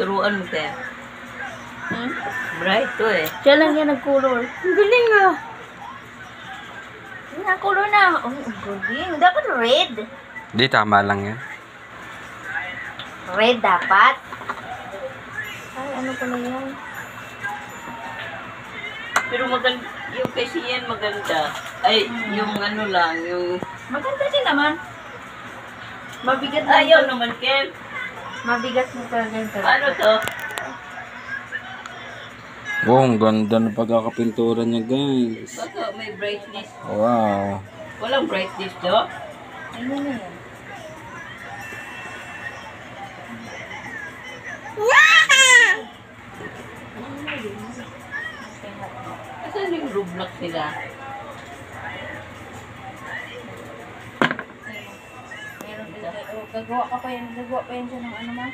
Turuan mo kaya. Hmm? Bright to eh. Siya lang yan nag-color. Ang galing ah. Na-color na. Oh, ang galing. Dapat red. Di, tama lang yan. Red dapat. Ay, ano pala yan? Pero maganda, yung kasi yan maganda. Ay, yung ano lang, yung... Maganda din naman. Mabigat na Ayaw naman, Ken. Mabigat mo talaga yung Ano to? Oh, ang ganda ng pagkakapintura niya, guys. Baka may brightness. Wow. Walang brightness to? Ano na yan? Asan yung Roblox nila? Meron din. Gagawa ka pa yan. Gagawa pa yan siya ng ano ma?